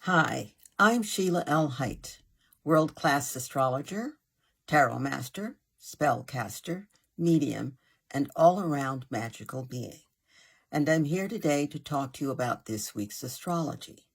Hi, I'm Sheila L. Haidt, world-class astrologer, tarot master, spellcaster, medium, and all-around magical being. And I'm here today to talk to you about this week's astrology.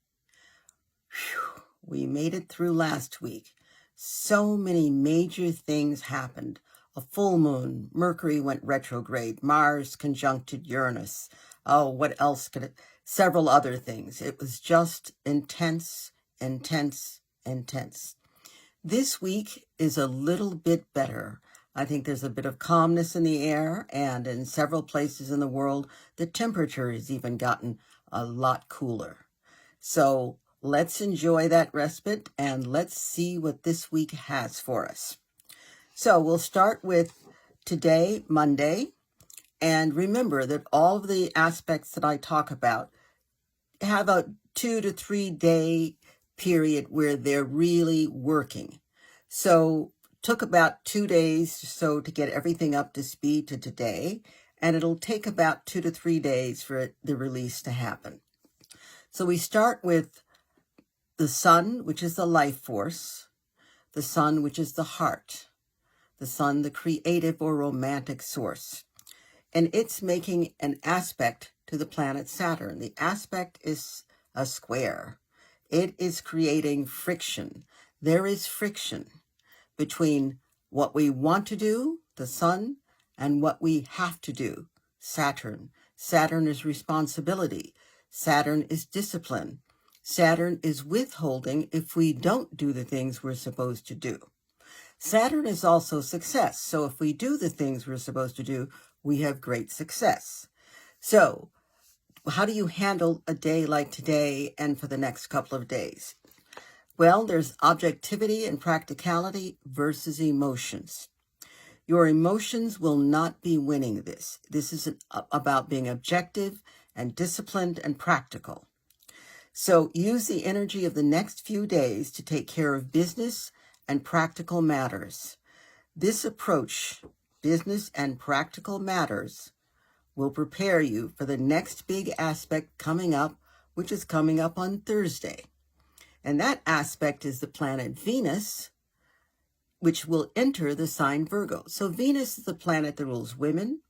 Whew, we made it through last week. So many major things happened. A full moon, Mercury went retrograde, Mars conjuncted Uranus. Oh, what else could it? Several other things. It was just intense, intense, intense. This week is a little bit better. I think there's a bit of calmness in the air, and in several places in the world, the temperature has even gotten a lot cooler. So let's enjoy that respite, and let's see what this week has for us. So we'll start with today, Monday, and remember that all of the aspects that I talk about have a 2 to 3 day period where they're really working. So took about 2 days so to get everything up to speed to today, and it'll take about 2 to 3 days for the release to happen. So we start with the sun, which is the life force, the sun, which is the heart, the sun, the creative or romantic source. And it's making an aspect to the planet Saturn. The aspect is a square. It is creating friction. There is friction between what we want to do, the sun, and what we have to do, Saturn. Saturn is responsibility. Saturn is discipline. Saturn is withholding if we don't do the things we're supposed to do. Saturn is also success. So if we do the things we're supposed to do, we have great success. So how do you handle a day like today and for the next couple of days? Well, there's objectivity and practicality versus emotions. Your emotions will not be winning this. This is about being objective and disciplined and practical. So use the energy of the next few days to take care of business and practical matters. This approach, business and practical matters, will prepare you for the next big aspect coming up, which is coming up on Thursday. And that aspect is the planet Venus, which will enter the sign Virgo. So Venus is the planet that rules women.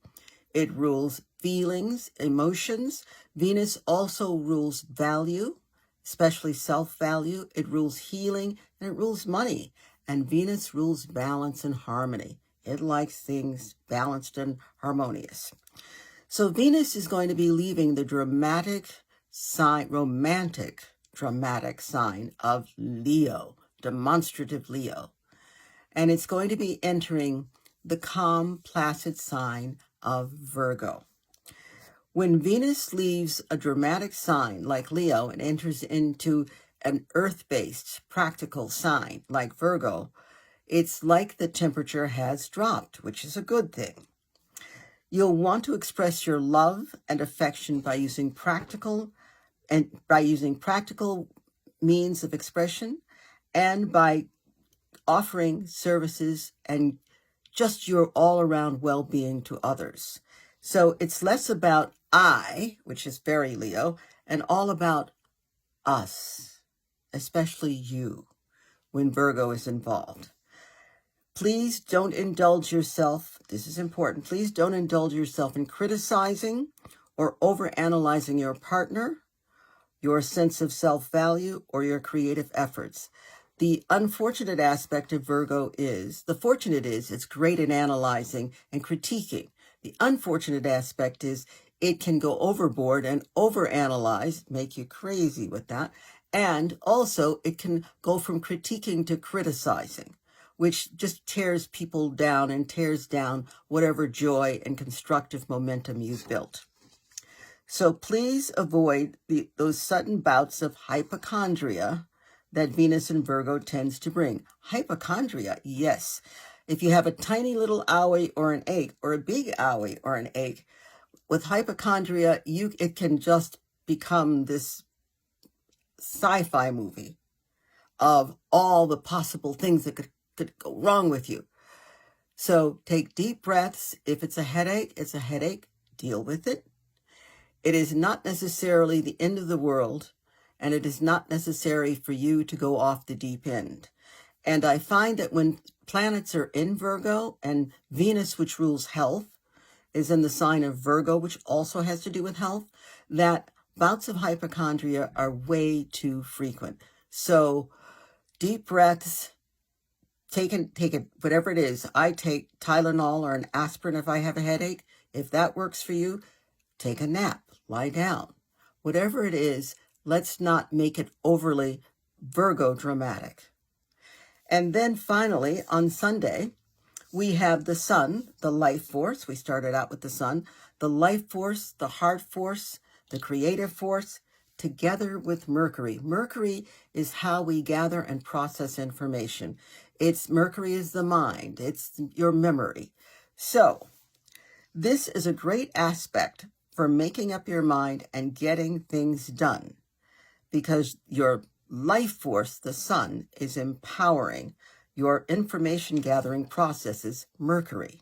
It rules feelings, emotions. Venus also rules value, especially self-value. It rules healing, and it rules money. And Venus rules balance and harmony. It likes things balanced and harmonious. So Venus is going to be leaving the dramatic sign, dramatic sign of Leo, demonstrative Leo. And it's going to be entering the calm, placid sign of Virgo. When Venus leaves a dramatic sign like Leo and enters into an earth-based, practical sign like Virgo, it's like the temperature has dropped, which is a good thing. You'll want to express your love and affection by using practical means of expression and by offering services and just your all-around well-being to others. So it's less about I, which is very Leo, and all about us, especially you, when Virgo is involved. Please don't indulge yourself. This is important. Please don't indulge yourself in criticizing or overanalyzing your partner, your sense of self-value, or your creative efforts. The unfortunate aspect of Virgo is, the fortunate is, it's great at analyzing and critiquing. The unfortunate aspect is it can go overboard and overanalyze, make you crazy with that. And also it can go from critiquing to criticizing, which just tears people down and tears down whatever joy and constructive momentum you've built. So please avoid those sudden bouts of hypochondria that Venus in Virgo tends to bring. Hypochondria, yes. If you have a tiny little owie or an ache, or a big owie or an ache, with hypochondria, it can just become this sci-fi movie of all the possible things that could go wrong with you. So take deep breaths. If it's a headache, it's a headache. Deal with it. It is not necessarily the end of the world. and it is not necessary for you to go off the deep end. And I find that when planets are in Virgo, and Venus, which rules health, is in the sign of Virgo, which also has to do with health, that bouts of hypochondria are way too frequent. So deep breaths, take it, whatever it is. I take Tylenol or an aspirin if I have a headache. If that works for you, take a nap, lie down. Whatever it is, let's not make it overly Virgo dramatic. And then finally, on Sunday, we have the sun, the life force. We started out with the sun, the life force, the heart force, the creative force, together with Mercury. Mercury is how we gather and process information. Mercury is the mind. It's your memory. So this is a great aspect for making up your mind and getting things done, because your life force, the sun, is empowering your information gathering processes, Mercury.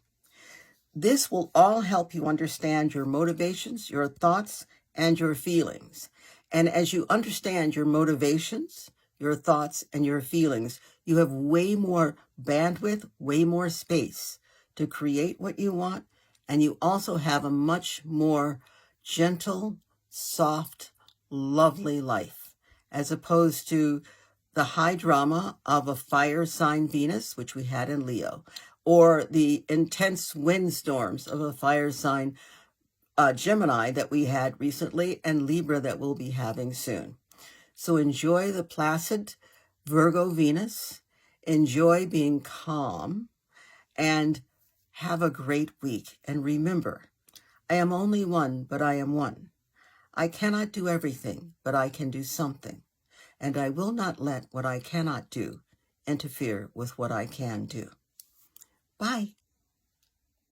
This will all help you understand your motivations, your thoughts, and your feelings. And as you understand your motivations, your thoughts, and your feelings, you have way more bandwidth, way more space to create what you want. And you also have a much more gentle, soft, lovely life, as opposed to the high drama of a fire sign Venus, which we had in Leo, or the intense windstorms of a fire sign Gemini that we had recently, and Libra that we'll be having soon. So enjoy the placid Virgo Venus, enjoy being calm, and have a great week. And remember, I am only one, but I am one. I cannot do everything, but I can do something. And I will not let what I cannot do interfere with what I can do. Bye.